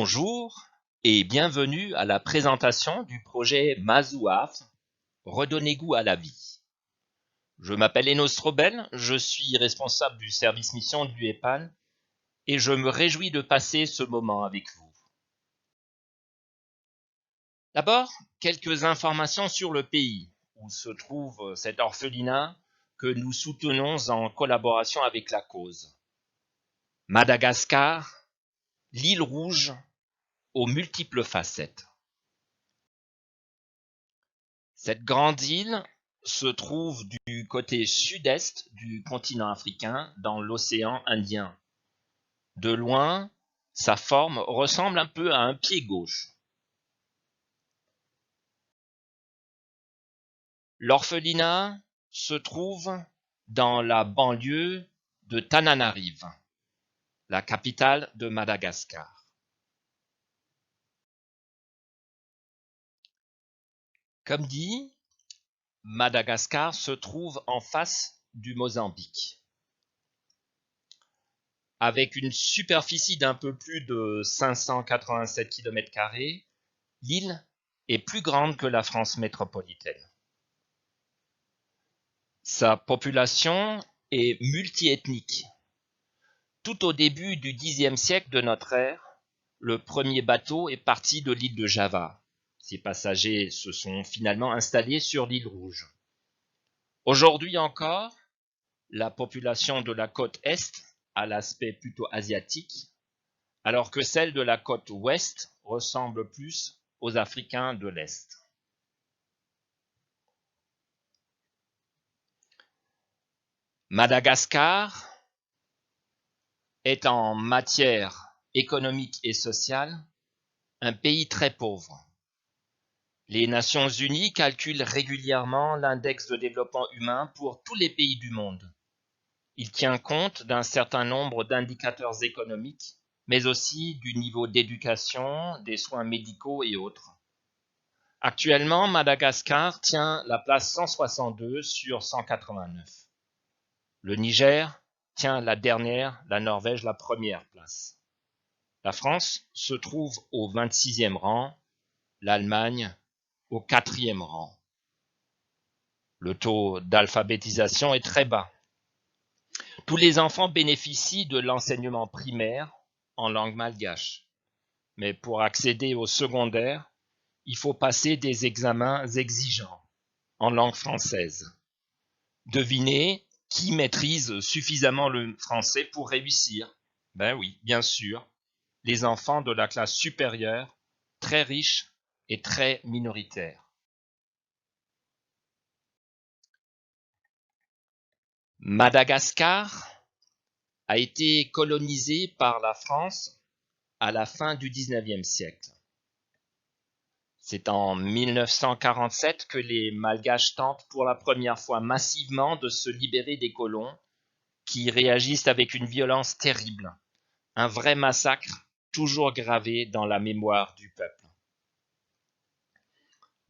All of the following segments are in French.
Bonjour et bienvenue à la présentation du projet Mazouaf, redonner goût à la vie. Je m'appelle Enos Strobel, je suis responsable du service mission de l'UEPAL et je me réjouis de passer ce moment avec vous. D'abord, quelques informations sur le pays où se trouve cet orphelinat que nous soutenons en collaboration avec la cause. Madagascar, l'île rouge aux multiples facettes. Cette grande île se trouve du côté sud-est du continent africain, dans l'océan Indien. De loin, sa forme ressemble un peu à un pied gauche. L'orphelinat se trouve dans la banlieue de Tananarive, la capitale de Madagascar. Comme dit, Madagascar se trouve en face du Mozambique. Avec une superficie d'un peu plus de 587 km², l'île est plus grande que la France métropolitaine. Sa population est multiethnique. Tout au début du Xe siècle de notre ère, le premier bateau est parti de l'île de Java. Ses passagers se sont finalement installés sur l'île Rouge. Aujourd'hui encore, la population de la côte Est a l'aspect plutôt asiatique, alors que celle de la côte Ouest ressemble plus aux Africains de l'Est. Madagascar est en matière économique et sociale un pays très pauvre. Les Nations Unies calculent régulièrement l'index de développement humain pour tous les pays du monde. Il tient compte d'un certain nombre d'indicateurs économiques, mais aussi du niveau d'éducation, des soins médicaux et autres. Actuellement, Madagascar tient la place 162 sur 189. Le Niger tient la dernière, la Norvège la première place. La France se trouve au 26e rang, l'Allemagne au 4e rang. Le taux d'alphabétisation est très bas. Tous les enfants bénéficient de l'enseignement primaire en langue malgache. Mais pour accéder au secondaire, il faut passer des examens exigeants en langue française. Devinez qui maîtrise suffisamment le français pour réussir? Ben oui, bien sûr, les enfants de la classe supérieure, très riches et très minoritaires. Madagascar a été colonisé par la France à la fin du XIXe siècle. C'est en 1947 que les Malgaches tentent pour la première fois massivement de se libérer des colons qui réagissent avec une violence terrible, un vrai massacre toujours gravé dans la mémoire du peuple.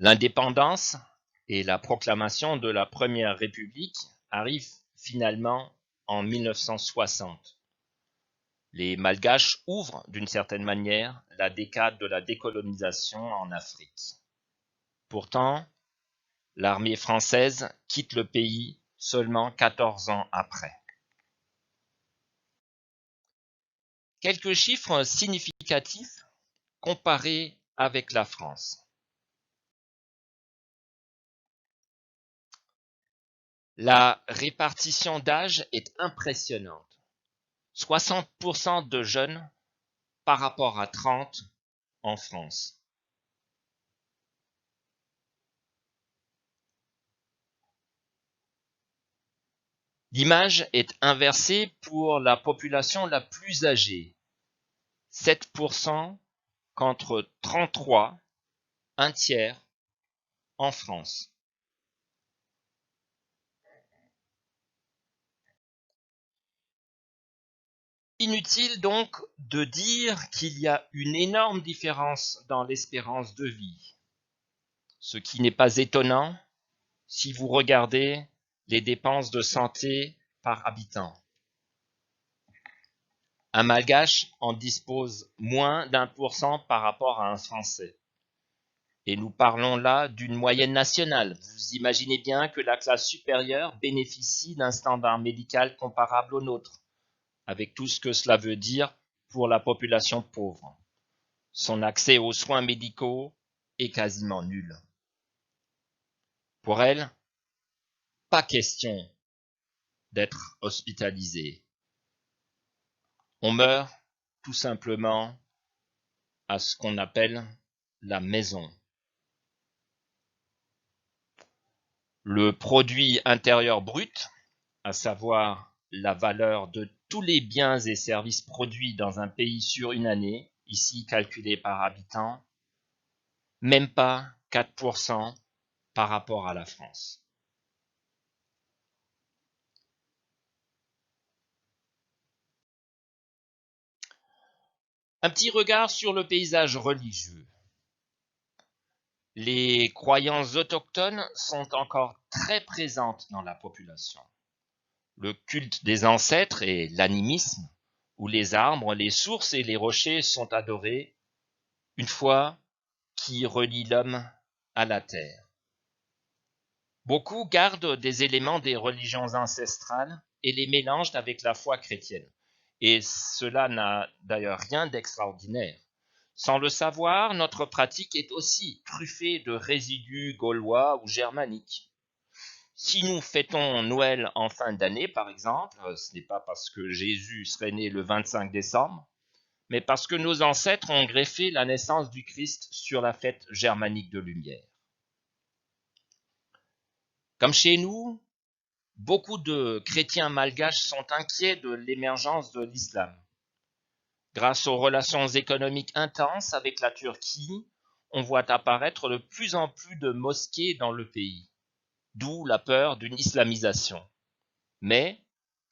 L'indépendance et la proclamation de la Première République arrivent finalement en 1960. Les Malgaches ouvrent d'une certaine manière la décade de la décolonisation en Afrique. Pourtant, l'armée française quitte le pays seulement 14 ans après. Quelques chiffres significatifs comparés avec la France. La répartition d'âge est impressionnante. 60% de jeunes par rapport à 30 en France. L'image est inversée pour la population la plus âgée. 7% contre 33, un tiers, en France. Inutile donc de dire qu'il y a une énorme différence dans l'espérance de vie, ce qui n'est pas étonnant si vous regardez les dépenses de santé par habitant. Un Malgache en dispose moins d'1% par rapport à un Français. Et nous parlons là d'une moyenne nationale. Vous imaginez bien que la classe supérieure bénéficie d'un standard médical comparable au nôtre, avec tout ce que cela veut dire pour la population pauvre. Son accès aux soins médicaux est quasiment nul. Pour elle, pas question d'être hospitalisé. On meurt tout simplement à ce qu'on appelle la maison. Le produit intérieur brut, à savoir la valeur de tous les biens et services produits dans un pays sur une année, ici calculé par habitant, même pas 4% par rapport à la France. Un petit regard sur le paysage religieux. Les croyances autochtones sont encore très présentes dans la population. Le culte des ancêtres et l'animisme, où les arbres, les sources et les rochers sont adorés, une foi qui relie l'homme à la terre. Beaucoup gardent des éléments des religions ancestrales et les mélangent avec la foi chrétienne. Et cela n'a d'ailleurs rien d'extraordinaire. Sans le savoir, notre pratique est aussi truffée de résidus gaulois ou germaniques. Si nous fêtons Noël en fin d'année, par exemple, ce n'est pas parce que Jésus serait né le 25 décembre, mais parce que nos ancêtres ont greffé la naissance du Christ sur la fête germanique de lumière. Comme chez nous, beaucoup de chrétiens malgaches sont inquiets de l'émergence de l'islam. Grâce aux relations économiques intenses avec la Turquie, on voit apparaître de plus en plus de mosquées dans le pays, d'où la peur d'une islamisation. Mais,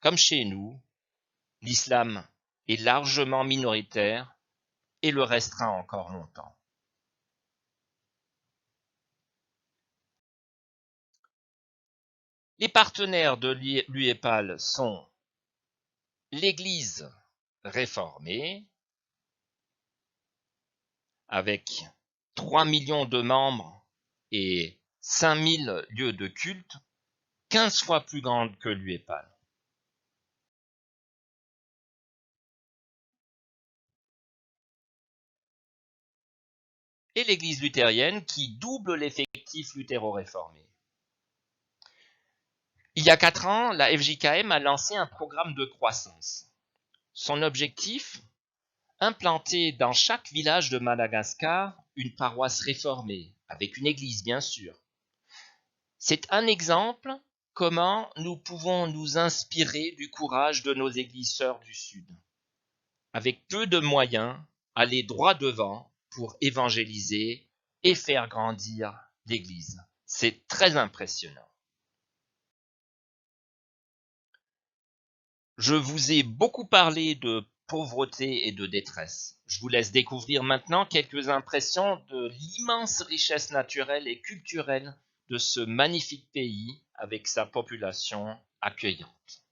comme chez nous, l'islam est largement minoritaire et le restera encore longtemps. Les partenaires de l'UEPAL sont l'Église réformée, avec 3 millions de membres et 5000 lieux de culte, 15 fois plus grande que l'UEPAL. Et l'Église luthérienne qui double l'effectif luthéro-réformé. Il y a 4 ans, la FJKM a lancé un programme de croissance. Son objectif, implanter dans chaque village de Madagascar une paroisse réformée, avec une église bien sûr. C'est un exemple comment nous pouvons nous inspirer du courage de nos églises sœurs du Sud. Avec peu de moyens, aller droit devant pour évangéliser et faire grandir l'Église. C'est très impressionnant. Je vous ai beaucoup parlé de pauvreté et de détresse. Je vous laisse découvrir maintenant quelques impressions de l'immense richesse naturelle et culturelle de ce magnifique pays avec sa population accueillante.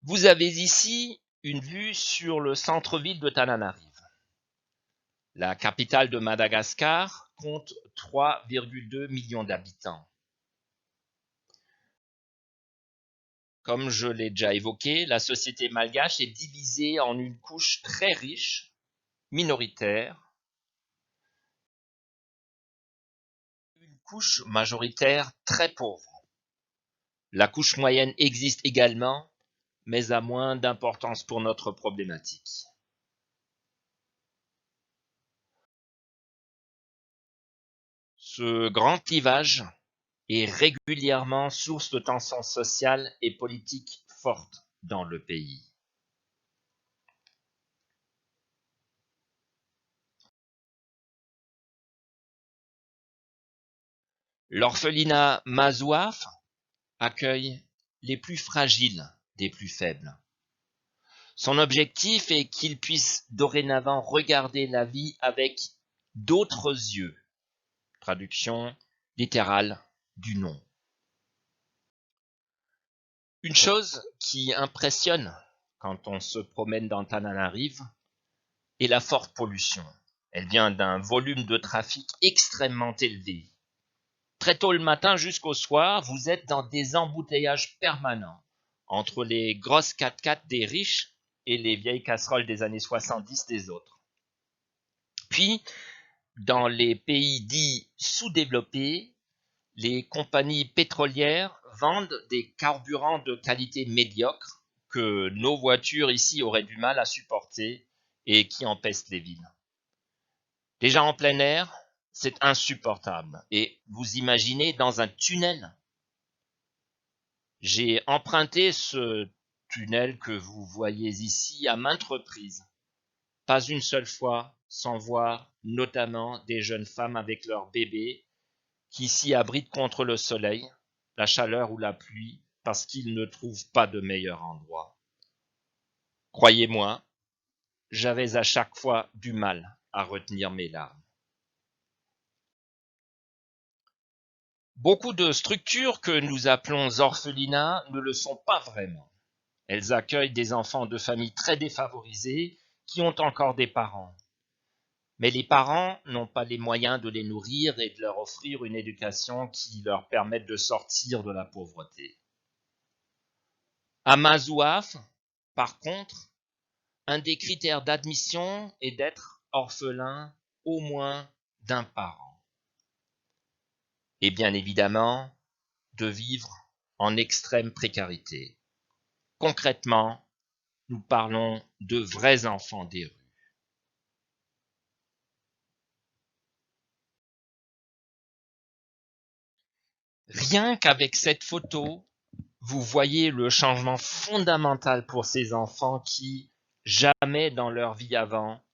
Vous avez ici une vue sur le centre-ville de Tananarive. La capitale de Madagascar compte 3,2 millions d'habitants. Comme je l'ai déjà évoqué, la société malgache est divisée en une couche très riche, minoritaire, une couche majoritaire très pauvre. La couche moyenne existe également, mais a moins d'importance pour notre problématique. Ce grand clivage est régulièrement source de tensions sociales et politiques fortes dans le pays. L'orphelinat Mazouaf accueille les plus fragiles des plus faibles. Son objectif est qu'ils puissent dorénavant regarder la vie avec d'autres yeux. Traduction littérale du nom. Une chose qui impressionne quand on se promène dans Tananarive est la forte pollution. Elle vient d'un volume de trafic extrêmement élevé. Très tôt le matin jusqu'au soir, vous êtes dans des embouteillages permanents entre les grosses 4x4 des riches et les vieilles casseroles des années 70 des autres. Puis, dans les pays dits sous-développés, les compagnies pétrolières vendent des carburants de qualité médiocre que nos voitures ici auraient du mal à supporter et qui empestent les villes. Déjà en plein air, c'est insupportable. Et vous imaginez dans un tunnel. J'ai emprunté ce tunnel que vous voyez ici à maintes reprises. Pas une seule fois sans voir notamment des jeunes femmes avec leurs bébés qui s'y abritent contre le soleil, la chaleur ou la pluie parce qu'ils ne trouvent pas de meilleur endroit. Croyez-moi, j'avais à chaque fois du mal à retenir mes larmes. Beaucoup de structures que nous appelons orphelinats ne le sont pas vraiment. Elles accueillent des enfants de familles très défavorisées qui ont encore des parents. Mais les parents n'ont pas les moyens de les nourrir et de leur offrir une éducation qui leur permette de sortir de la pauvreté. À Mazouaf, par contre, un des critères d'admission est d'être orphelin au moins d'un parent. Et bien évidemment, de vivre en extrême précarité. Concrètement, nous parlons de vrais enfants des rues. Rien qu'avec cette photo, vous voyez le changement fondamental pour ces enfants qui, jamais dans leur vie avant,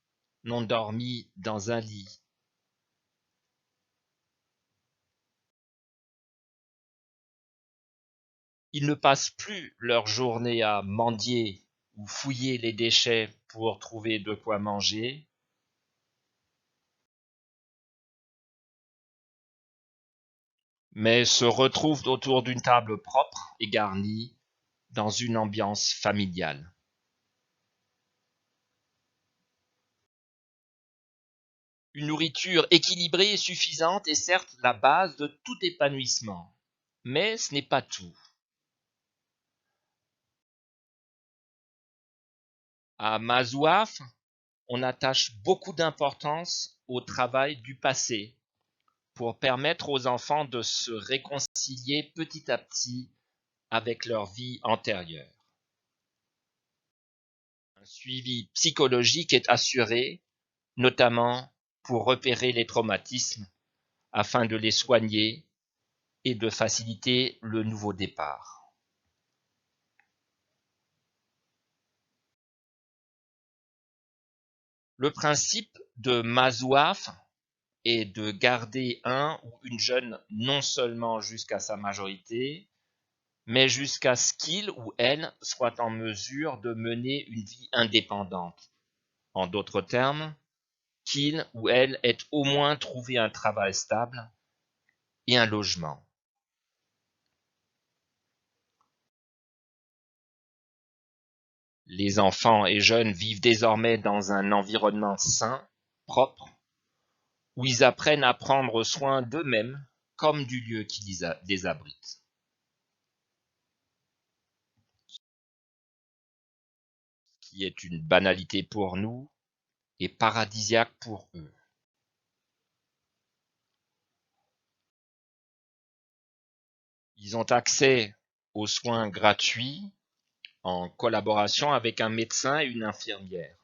n'ont dormi dans un lit. Ils ne passent plus leur journée à mendier ou fouiller les déchets pour trouver de quoi manger. Mais se retrouvent autour d'une table propre et garnie dans une ambiance familiale. Une nourriture équilibrée et suffisante est certes la base de tout épanouissement, mais ce n'est pas tout. À Mazouaf, on attache beaucoup d'importance au travail du passé pour permettre aux enfants de se réconcilier petit à petit avec leur vie antérieure. Un suivi psychologique est assuré, notamment pour repérer les traumatismes afin de les soigner et de faciliter le nouveau départ. Le principe de Mazouaf est de garder un ou une jeune non seulement jusqu'à sa majorité, mais jusqu'à ce qu'il ou elle soit en mesure de mener une vie indépendante. En d'autres termes, qu'il ou elle ait au moins trouvé un travail stable et un logement. Les enfants et jeunes vivent désormais dans un environnement sain, propre, où ils apprennent à prendre soin d'eux-mêmes comme du lieu qui les abrite. qui est une banalité pour nous, est paradisiaque pour eux. Ils ont accès aux soins gratuits en collaboration avec un médecin et une infirmière.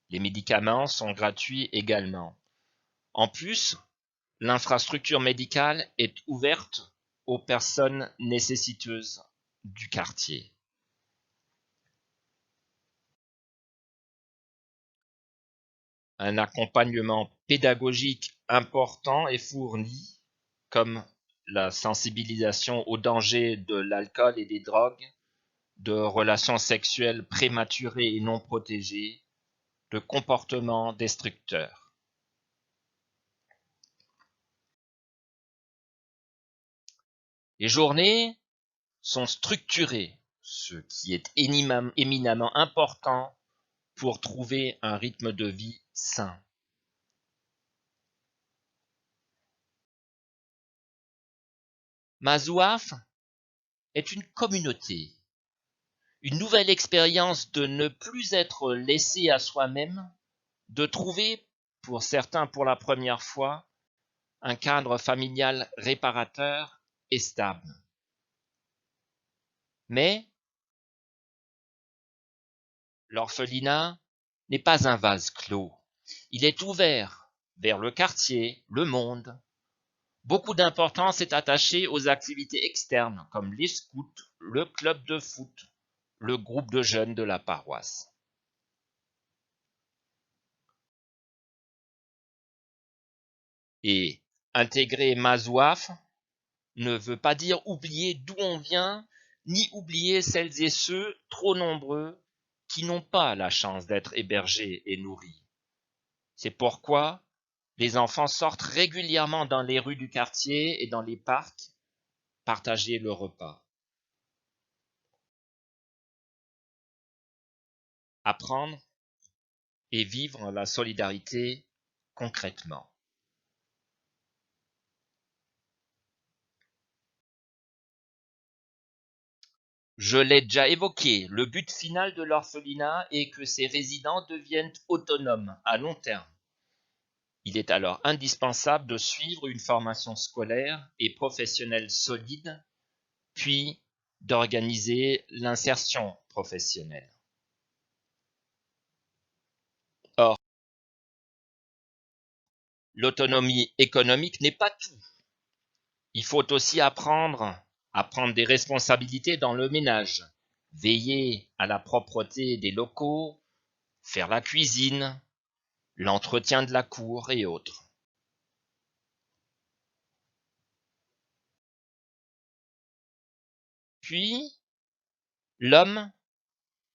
Les médicaments sont gratuits également. En plus, l'infrastructure médicale est ouverte aux personnes nécessiteuses du quartier. Un accompagnement pédagogique important est fourni, comme la sensibilisation aux dangers de l'alcool et des drogues, de relations sexuelles prématurées et non protégées, de comportements destructeurs. Les journées sont structurées, ce qui est éminemment important pour trouver un rythme de vie sain. Mazouaf est une communauté, une nouvelle expérience de ne plus être laissé à soi-même, de trouver, pour certains pour la première fois, un cadre familial réparateur et stable. Mais l'orphelinat n'est pas un vase clos. Il est ouvert vers le quartier, le monde. Beaucoup d'importance est attachée aux activités externes comme les scouts, le club de foot, le groupe de jeunes de la paroisse. Et intégrer Mazouaf ne veut pas dire oublier d'où on vient, ni oublier celles et ceux, trop nombreux, qui n'ont pas la chance d'être hébergés et nourris. C'est pourquoi les enfants sortent régulièrement dans les rues du quartier et dans les parcs, partager le repas. Apprendre et vivre la solidarité concrètement. Je l'ai déjà évoqué, le but final de l'orphelinat est que ses résidents deviennent autonomes à long terme. Il est alors indispensable de suivre une formation scolaire et professionnelle solide, puis d'organiser l'insertion professionnelle. Or, l'autonomie économique n'est pas tout. Il faut aussi apprendre à prendre des responsabilités dans le ménage, veiller à la propreté des locaux, faire la cuisine, l'entretien de la cour et autres. Puis, l'homme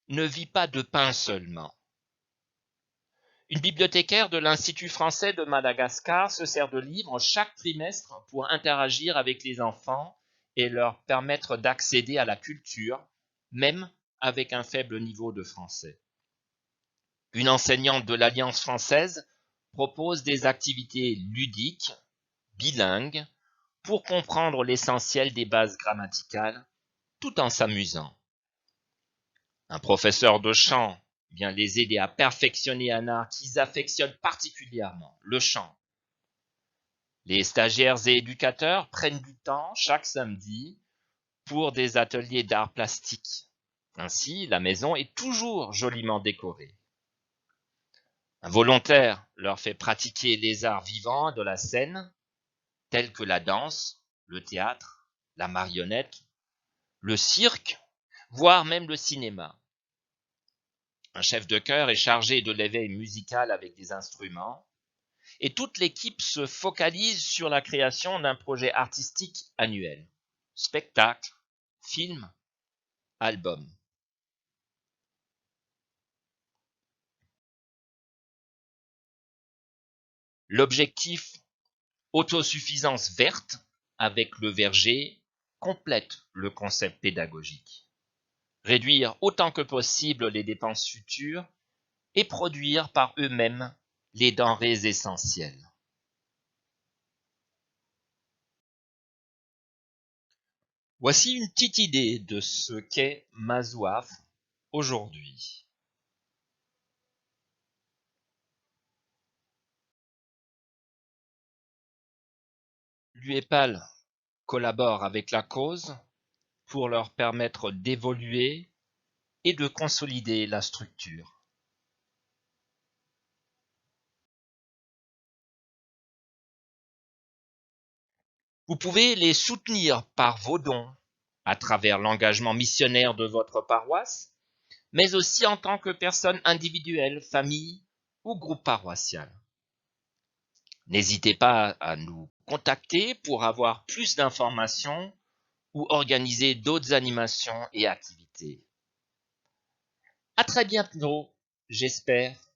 ne vit pas de pain seulement. Une bibliothécaire de l'Institut français de Madagascar se sert de livres chaque trimestre pour interagir avec les enfants et leur permettre d'accéder à la culture, même avec un faible niveau de français. Une enseignante de l'Alliance française propose des activités ludiques, bilingues, pour comprendre l'essentiel des bases grammaticales, tout en s'amusant. Un professeur de chant vient les aider à perfectionner un art qu'ils affectionnent particulièrement, le chant. Les stagiaires et éducateurs prennent du temps chaque samedi pour des ateliers d'art plastique. Ainsi, la maison est toujours joliment décorée. Un volontaire leur fait pratiquer les arts vivants de la scène, tels que la danse, le théâtre, la marionnette, le cirque, voire même le cinéma. Un chef de chœur est chargé de l'éveil musical avec des instruments, et toute l'équipe se focalise sur la création d'un projet artistique annuel. Spectacle, film, album. L'objectif autosuffisance verte avec le verger complète le concept pédagogique. Réduire autant que possible les dépenses futures et produire par eux-mêmes les denrées essentielles. Voici une petite idée de ce qu'est Mazouaf aujourd'hui. l'UEPAL collabore avec la cause pour leur permettre d'évoluer et de consolider la structure. Vous pouvez les soutenir par vos dons, à travers l'engagement missionnaire de votre paroisse, mais aussi en tant que personne individuelle, famille ou groupe paroissial. N'hésitez pas à nous contacter pour avoir plus d'informations ou organiser d'autres animations et activités. À très bientôt, j'espère.